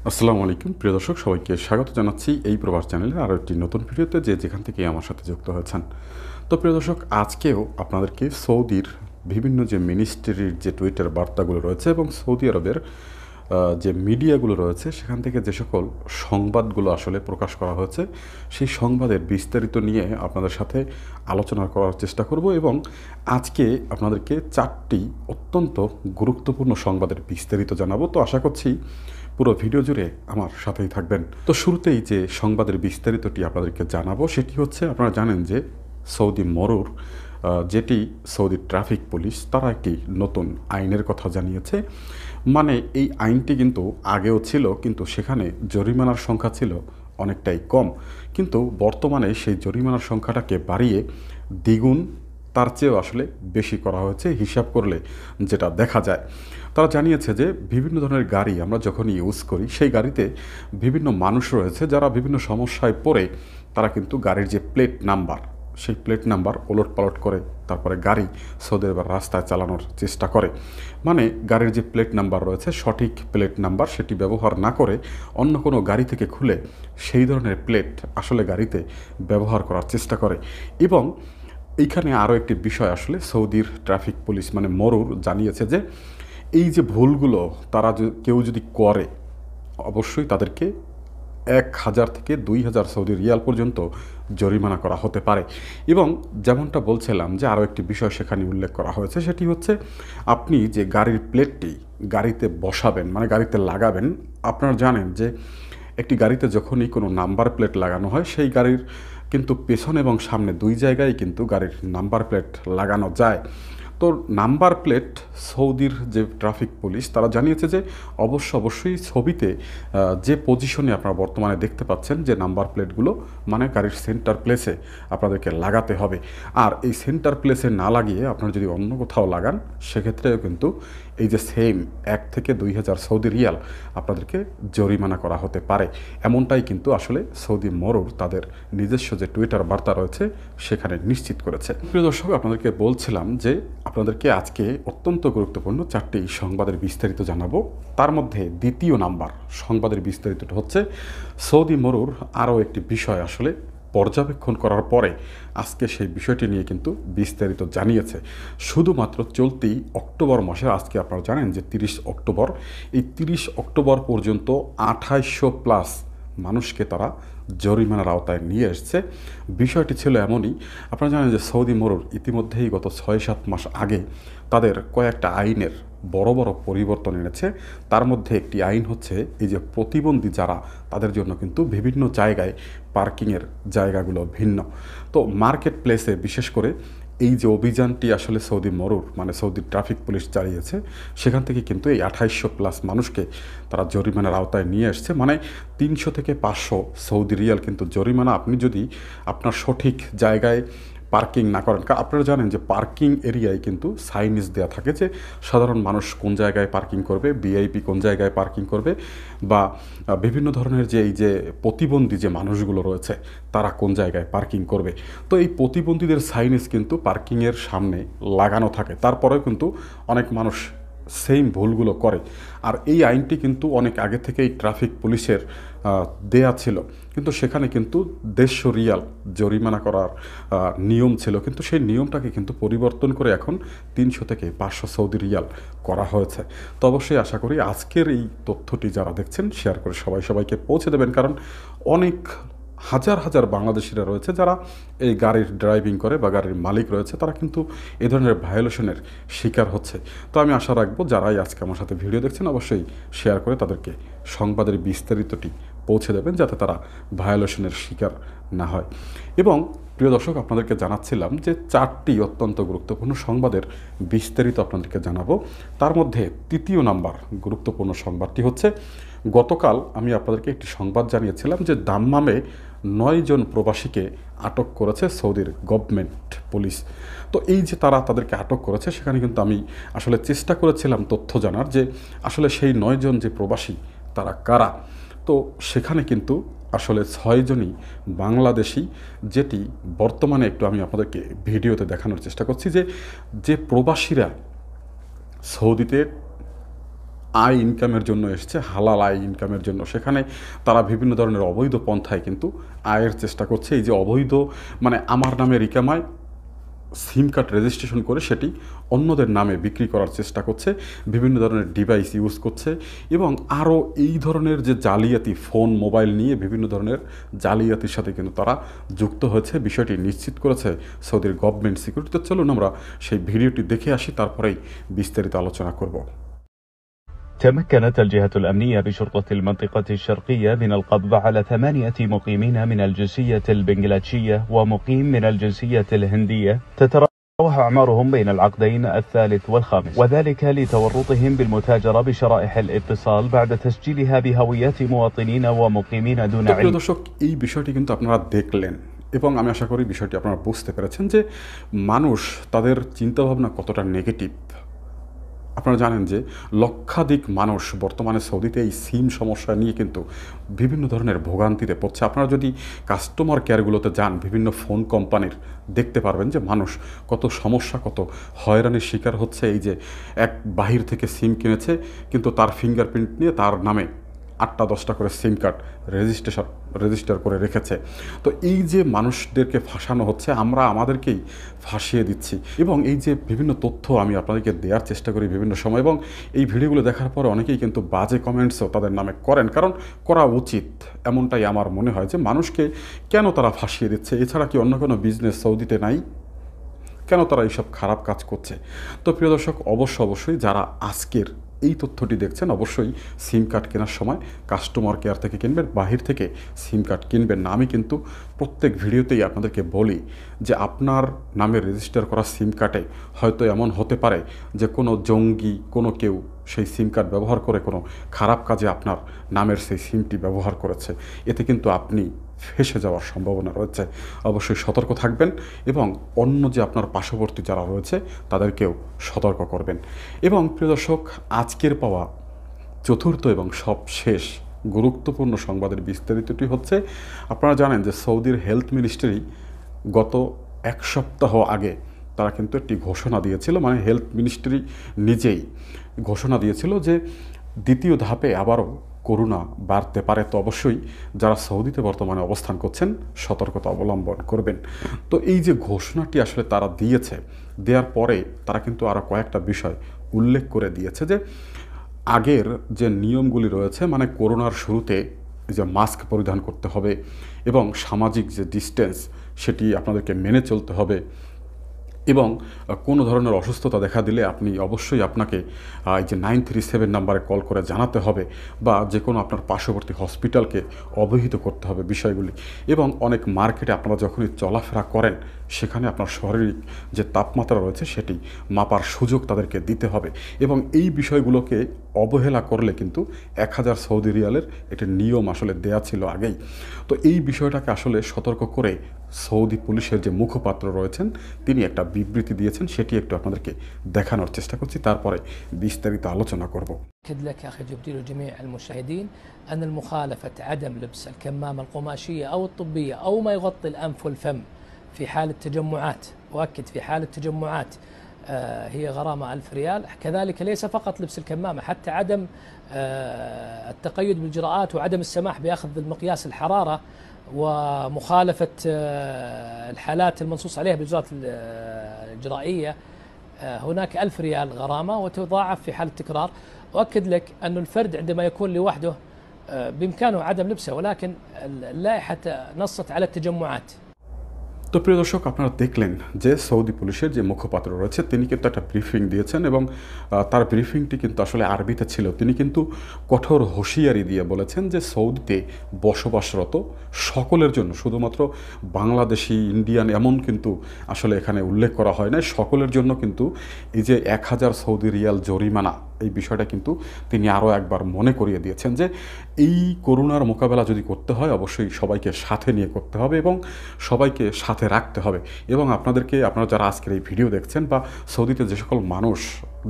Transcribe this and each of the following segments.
আসসালামু আলাইকুম প্রিয় দর্শক, সবাইকে স্বাগত জানাচ্ছি এই প্রবাস চ্যানেলে আরও একটি নতুন ভিডিওতে, যেখান থেকে আমার সাথে যুক্ত হয়েছেন। তো প্রিয় দর্শক, আজকেও আপনাদেরকে সৌদির বিভিন্ন যে মিনিস্ট্রির যে টুইটার বার্তাগুলো রয়েছে এবং সৌদি আরবের যে মিডিয়াগুলো রয়েছে সেখান থেকে যে সকল সংবাদগুলো আসলে প্রকাশ করা হয়েছে সেই সংবাদের বিস্তারিত নিয়ে আপনাদের সাথে আলোচনা করার চেষ্টা করব এবং আজকে আপনাদেরকে 4টি অত্যন্ত গুরুত্বপূর্ণ সংবাদের বিস্তারিত জানাবো। তো আশা করছি পুরো ভিডিও জুড়ে আমার সাথেই থাকবেন। তো শুরুতেই যে সংবাদের বিস্তারিতটি আপনাদেরকে জানাবো সেটি হচ্ছে, আপনারা জানেন যে সৌদি মরুর যেটি সৌদি ট্রাফিক পুলিশ, তারা একটি নতুন আইনের কথা জানিয়েছে। মানে এই আইনটি কিন্তু আগেও ছিল, কিন্তু সেখানে জরিমানার সংখ্যা ছিল অনেকটাই কম, কিন্তু বর্তমানে সেই জরিমানার সংখ্যাটাকে বাড়িয়ে দ্বিগুণ তার চেয়েও আসলে বেশি করা হয়েছে হিসাব করলে যেটা দেখা যায়। তারা জানিয়েছে যে বিভিন্ন ধরনের গাড়ি আমরা যখন ইউজ করি সেই গাড়িতে বিভিন্ন মানুষ রয়েছে যারা বিভিন্ন সমস্যায় পড়ে তারা কিন্তু গাড়ির যে প্লেট নাম্বার, সেই প্লেট নাম্বার ওলট পালট করে তারপরে গাড়ি সৌদি আরবের রাস্তায় চালানোর চেষ্টা করে। মানে গাড়ির যে প্লেট নাম্বার রয়েছে সঠিক প্লেট নাম্বার সেটি ব্যবহার না করে অন্য কোনো গাড়ি থেকে খুলে সেই ধরনের প্লেট আসলে গাড়িতে ব্যবহার করার চেষ্টা করে। এবং এইখানে আরও একটি বিষয় আসলে সৌদির ট্রাফিক পুলিশ মানে মরুর জানিয়েছে যে এই যে ভুলগুলো তারা কেউ যদি করে অবশ্যই তাদেরকে 1,000 থেকে 2,000 সৌদি রিয়াল পর্যন্ত জরিমানা করা হতে পারে। এবং যেমনটা বলছিলাম যে আরও একটি বিষয় সেখানে উল্লেখ করা হয়েছে, সেটি হচ্ছে আপনি যে গাড়ির প্লেটটি গাড়িতে বসাবেন মানে গাড়িতে লাগাবেন, আপনারা জানেন যে একটি গাড়িতে যখনই কোনো নাম্বার প্লেট লাগানো হয় সেই গাড়ির কিন্তু পেছন এবং সামনে দুই জায়গায় কিন্তু গাড়ির নাম্বার প্লেট লাগানো যায়। তো নাম্বার প্লেট সৌদির যে ট্রাফিক পুলিশ তারা জানিয়েছে যে অবশ্যই ছবিতে যে পজিশনে আপনারা বর্তমানে দেখতে পাচ্ছেন যে নাম্বার প্লেটগুলো মানে গাড়ির সেন্টার প্লেসে আপনাদেরকে লাগাতে হবে। আর এই সেন্টার প্লেসে না লাগিয়ে আপনারা যদি অন্য কোথাও লাগান সেক্ষেত্রেও কিন্তু এই যে সেম 1 থেকে 2,000 সৌদি রিয়াল আপনাদেরকে জরিমানা করা হতে পারে। এমনটাই কিন্তু আসলে সৌদি মরুর তাদের নিজস্ব যে টুইটার বার্তা রয়েছে সেখানে নিশ্চিত করেছে। প্রিয় দর্শক, আপনাদেরকে বলছিলাম যে আপনাদেরকে আজকে অত্যন্ত গুরুত্বপূর্ণ 4টি সংবাদের বিস্তারিত জানাবো। তার মধ্যে দ্বিতীয় নাম্বার সংবাদের বিস্তারিতটা হচ্ছে সৌদি মরুর আরও একটি বিষয় আসলে পর্যবেক্ষণ করার পরে আজকে সেই বিষয়টি নিয়ে কিন্তু বিস্তারিত জানিয়েছে। শুধুমাত্র চলতি অক্টোবর মাসে, আজকে আপনারা জানেন যে 30 অক্টোবর, এই 30 অক্টোবর পর্যন্ত 2800+ মানুষকে তারা জরিমানার আওতায় নিয়ে এসছে। বিষয়টি ছিল এমনই, আপনারা জানেন যে সৌদি মরুর ইতিমধ্যেই গত 6-7 মাস আগে তাদের কয়েকটা আইনের বড় বড় পরিবর্তন এনেছে। তার মধ্যে একটি আইন হচ্ছে এই যে প্রতিবন্ধী যারা, তাদের জন্য কিন্তু বিভিন্ন জায়গায় পার্কিংয়ের জায়গাগুলো ভিন্ন। তো মার্কেট প্লেসে বিশেষ করে এই যে অভিযানটি আসলে সৌদি মরুর মানে সৌদি ট্রাফিক পুলিশ চালিয়েছে, সেখান থেকে কিন্তু এই 2800+ মানুষকে তারা জরিমানার আওতায় নিয়ে আসছে। মানে 300 থেকে 500 সৌদি রিয়াল কিন্তু জরিমানা, আপনি যদি আপনার সঠিক জায়গায় পার্কিং না করেন। আপনারা জানেন যে পার্কিং এরিয়ায় কিন্তু সাইনেজ দেওয়া থাকে যে সাধারণ মানুষ কোন জায়গায় পার্কিং করবে, ভিআইপি কোন জায়গায় পার্কিং করবে, বা বিভিন্ন ধরনের যে এই যে প্রতিবন্ধী যে মানুষগুলো রয়েছে তারা কোন জায়গায় পার্কিং করবে। তো এই প্রতিবন্ধীদের সাইনেজ কিন্তু পার্কিংয়ের সামনে লাগানো থাকে, তারপরেও কিন্তু অনেক মানুষ সেম ভুলগুলো করে। আর এই আইনটি কিন্তু অনেক আগে থেকেই ট্রাফিক পুলিশের দেয়া ছিল, কিন্তু সেখানে কিন্তু 150 রিয়াল জরিমানা করার নিয়ম ছিল, কিন্তু সেই নিয়মটাকে কিন্তু পরিবর্তন করে এখন 300 থেকে 500 সৌদি রিয়াল করা হয়েছে। তো অবশ্যই আশা করি আজকের এই তথ্যটি যারা দেখছেন শেয়ার করে সবাইকে পৌঁছে দেবেন, কারণ অনেক হাজার হাজার বাংলাদেশিরা রয়েছে যারা এই গাড়ির ড্রাইভিং করে বা গাড়ির মালিক রয়েছে, তারা কিন্তু এ ধরনের ভায়োলেশনের শিকার হচ্ছে। তো আমি আশা রাখবো যারাই আজকে আমার সাথে ভিডিও দেখছেন অবশ্যই শেয়ার করে তাদেরকে সংবাদের বিস্তারিতটি পৌঁছে দেবেন যাতে তারা ভায়োলেশনের শিকার না হয়। এবং প্রিয় দর্শক, আপনাদেরকে জানাচ্ছিলাম যে 4টি অত্যন্ত গুরুত্বপূর্ণ সংবাদের বিস্তারিত আপনাদেরকে জানাবো। তার মধ্যে তৃতীয় নাম্বার গুরুত্বপূর্ণ সংবাদটি হচ্ছে, গতকাল আমি আপনাদেরকে একটি সংবাদ জানিয়েছিলাম যে দাম্মামে 9 জন প্রবাসীকে আটক করেছে সৌদির গভর্নমেন্ট পুলিশ। তো এই যে তাদেরকে আটক করেছে, সেখানে কিন্তু আমি আসলে চেষ্টা করেছিলাম তথ্য জানার যে আসলে সেই 9 জন যে প্রবাসী তারা কারা। তো সেখানে কিন্তু আসলে 6 জনই বাংলাদেশি, যেটি বর্তমানে একটু আমি আপনাদেরকে ভিডিওতে দেখানোর চেষ্টা করছি যে যে প্রবাসীরা সৌদিতে আয় ইনকামের জন্য এসছে, হালাল আয় ইনকামের জন্য। সেখানে তারা বিভিন্ন ধরনের অবৈধ পন্থায় কিন্তু আয়ের চেষ্টা করছে। এই যে অবৈধ মানে আমার নামে রিকামায় সিম কার্ড রেজিস্ট্রেশন করে সেটি অন্যদের নামে বিক্রি করার চেষ্টা করছে, বিভিন্ন ধরনের ডিভাইস ইউজ করছে এবং আরও এই ধরনের যে জালিয়াতি ফোন মোবাইল নিয়ে বিভিন্ন ধরনের জালিয়াতির সাথে কিন্তু তারা যুক্ত হয়েছে। বিষয়টি নিশ্চিত করেছে সৌদির গভর্নমেন্ট সিকিউরিটি। তো চলুন আমরা সেই ভিডিওটি দেখে আসি, তারপরেই বিস্তারিত আলোচনা করব। تمكنت الجهة الأمنية بشرطة المنطقة الشرقية من القبض على 8 مقيمين من الجنسية البنغلاديشية ومقيم من الجنسية الهندية تتراوح أعمارهم بين العقدين الثالث والخامس، وذلك لتورطهم بالمتاجرة بشرائح الاتصال بعد تسجيلها بهويات مواطنين ومقيمين دون علم। দর্শক, এই বিষয়টি কিন্তু আপনারা দেখলেন এবং আমি আশা করি বিষয়টি আপনারা বুঝতে পেরেছেন যে মানুষ তাদের চিন্তাভাবনা কতটা নেগেটিভ। আপনারা জানেন যে লক্ষাধিক মানুষ বর্তমানে সৌদিতে এই সিম সমস্যা নিয়ে কিন্তু বিভিন্ন ধরনের ভোগান্তিতে পড়ছে। আপনারা যদি কাস্টমার কেয়ারগুলোতে যান বিভিন্ন ফোন কোম্পানির, দেখতে পারবেন যে মানুষ কত সমস্যা, কত হয়রানির শিকার হচ্ছে। এই যে এক বাহির থেকে সিম কিনেছে কিন্তু তার ফিঙ্গারপ্রিন্ট নিয়ে তার নামে 8টা 10টা করে সিম কার্ড রেজিস্টার করে রেখেছে। তো এই যে মানুষদেরকে ফাঁসানো হচ্ছে, আমরা আমাদেরকেই ফাঁসিয়ে দিচ্ছি। এবং এই যে বিভিন্ন তথ্য আমি আপনাদেরকে দেওয়ার চেষ্টা করি বিভিন্ন সময়, এবং এই ভিডিওগুলো দেখার পরে অনেকেই কিন্তু বাজে কমেন্টসও তাদের নামে করেন, কারণ করা উচিত এমনটাই আমার মনে হয় যে মানুষকে কেন তারা ফাঁসিয়ে দিচ্ছে? এছাড়া কি অন্য কোনো বিজনেস সৌদিতে নাই? কেন তারা এইসব খারাপ কাজ করছে? তো প্রিয় দর্শক, অবশ্যই যারা আজকের এই তথ্যটি দেখছেন অবশ্যই সিম কার্ড কেনার সময় কাস্টমার কেয়ার থেকে কিনবেন, বাহির থেকে সিম কার্ড কিনবেন না। আমি কিন্তু প্রত্যেক ভিডিওতেই আপনাদেরকে বলি যে আপনার নামে রেজিস্টার করা সিম কার্ডে হয়তো এমন হতে পারে যে কোনো জঙ্গি কোনো কেউ সেই সিম কার্ড ব্যবহার করে কোনো খারাপ কাজে আপনার নামের সেই সিমটি ব্যবহার করেছে। এতে কিন্তু আপনি ফেঁসে যাওয়ার সম্ভাবনা রয়েছে। অবশ্যই সতর্ক থাকবেন এবং অন্য যে আপনার পার্শ্ববর্তী যারা রয়েছে তাদেরকেও সতর্ক করবেন। এবং প্রিয় দর্শক, আজকের পাওয়া চতুর্থ এবং সবশেষ গুরুত্বপূর্ণ সংবাদের বিস্তারিতটি হচ্ছে, আপনারা জানেন যে সৌদির হেলথ মিনিস্ট্রি গত 1 সপ্তাহ আগে তারা কিন্তু একটি ঘোষণা দিয়েছিল, মানে হেলথ মিনিস্ট্রি নিজেই ঘোষণা দিয়েছিল যে দ্বিতীয় ধাপে আবারও করোনা বাড়তে পারে। তো অবশ্যই যারা সৌদিতে বর্তমানে অবস্থান করছেন সতর্কতা অবলম্বন করবেন। তো এই যে ঘোষণাটি আসলে তারা দিয়েছে, দেওয়ার পরে তারা কিন্তু আরও কয়েকটা বিষয় উল্লেখ করে দিয়েছে যে আগের যে নিয়মগুলি রয়েছে, মানে করোনার শুরুতে যে মাস্ক পরিধান করতে হবে এবং সামাজিক যে ডিস্টেন্স সেটি আপনাদেরকে মেনে চলতে হবে, এবং কোনো ধরনের অসুস্থতা দেখা দিলে আপনি অবশ্যই আপনাকে এই যে 937 নাম্বারে কল করে জানাতে হবে, বা যে কোনো আপনার পার্শ্ববর্তী হসপিটালকে অবহিত করতে হবে বিষয়গুলি। এবং অনেক মার্কেটে আপনারা যখনই চলাফেরা করেন সেখানে আপনার শারীরিক যে তাপমাত্রা রয়েছে সেটি মাপার সুযোগ তাদেরকে দিতে হবে। এবং এই বিষয়গুলোকে অবহেলা করলে কিন্তু 1000 সৌদি রিয়ালের এটি নিয়ম আসলে দেয়া ছিল আগেই। তো এই বিষয়টাকে আসলে সতর্ক করে সৌদি পুলিশের যে মুখপাত্র রয়েছেন তিনি একটা বিবৃতি দিয়েছেন, সেটি একটু আপনাদেরকে দেখানোর চেষ্টা করছি, তারপরে বিস্তারিত আলোচনা করব। أكد لك أخي جبريل وجميع المشاهدين أن المخالفة عدم لبس الكمامة القماشية أو الطبية أو ما يغطي الأنف والفم في حال التجمعات، وأكد في حال التجمعات هي غرامة 1000 ريال. كذلك ليس فقط لبس الكمامة، حتى عدم التقيد بالإجراءات وعدم السماح بأخذ المقياس الحرارة ومخالفة الحالات المنصوص عليها بالإجراءات الإجرائية هناك 1000 ريال غرامة وتضاعف في حال التكرار. وأكد لك أن الفرد عندما يكون لوحده بإمكانه عدم لبسه، ولكن اللائحة نصت على التجمعات। তো প্রিয় দর্শক, আপনারা দেখলেন যে সৌদি পুলিশের যে মুখপাত্র রয়েছে তিনি কিন্তু একটা ব্রিফিং দিয়েছেন, এবং তার ব্রিফিংটি কিন্তু আসলে আরবিতে ছিল। তিনি কিন্তু কঠোর হুঁশিয়ারি দিয়ে বলেছেন যে সৌদিতে বসবাসরত সকলের জন্য, শুধুমাত্র বাংলাদেশি ইন্ডিয়ান এমন কিন্তু আসলে এখানে উল্লেখ করা হয় না, সকলের জন্য কিন্তু এই যে 1000 সৌদি রিয়াল জরিমানা, এই বিষয়টা কিন্তু তিনি আরও একবার মনে করিয়ে দিয়েছেন যে এই করোনার মোকাবেলা যদি করতে হয় অবশ্যই সবাইকে সাথে নিয়ে করতে হবে এবং সবাইকে সাথে রাখতে হবে। এবং আপনারা যারা আজকের এই ভিডিও দেখছেন বা সৌদিতে যে সকল মানুষ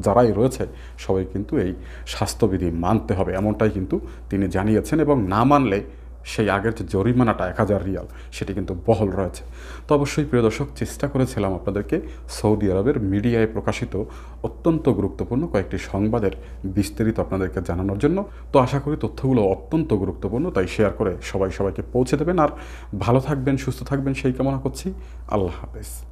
যারাই রয়েছে সবাই কিন্তু এই স্বাস্থ্যবিধি মানতে হবে, এমনটাই কিন্তু তিনি জানিয়েছেন। এবং না মানলে সেই আগের যে জরিমানাটা 1000 রিয়াল সেটি কিন্তু বহাল রয়েছে। তো অবশ্যই প্রিয় দর্শক, চেষ্টা করেছিলাম আপনাদেরকে সৌদি আরবের মিডিয়ায় প্রকাশিত অত্যন্ত গুরুত্বপূর্ণ কয়েকটি সংবাদের বিস্তারিত আপনাদেরকে জানানোর জন্য। তো আশা করি তথ্যগুলো অত্যন্ত গুরুত্বপূর্ণ, তাই শেয়ার করে সবাইকে পৌঁছে দেবেন। আর ভালো থাকবেন, সুস্থ থাকবেন সেই কামনা করছি। আল্লাহ হাফেজ।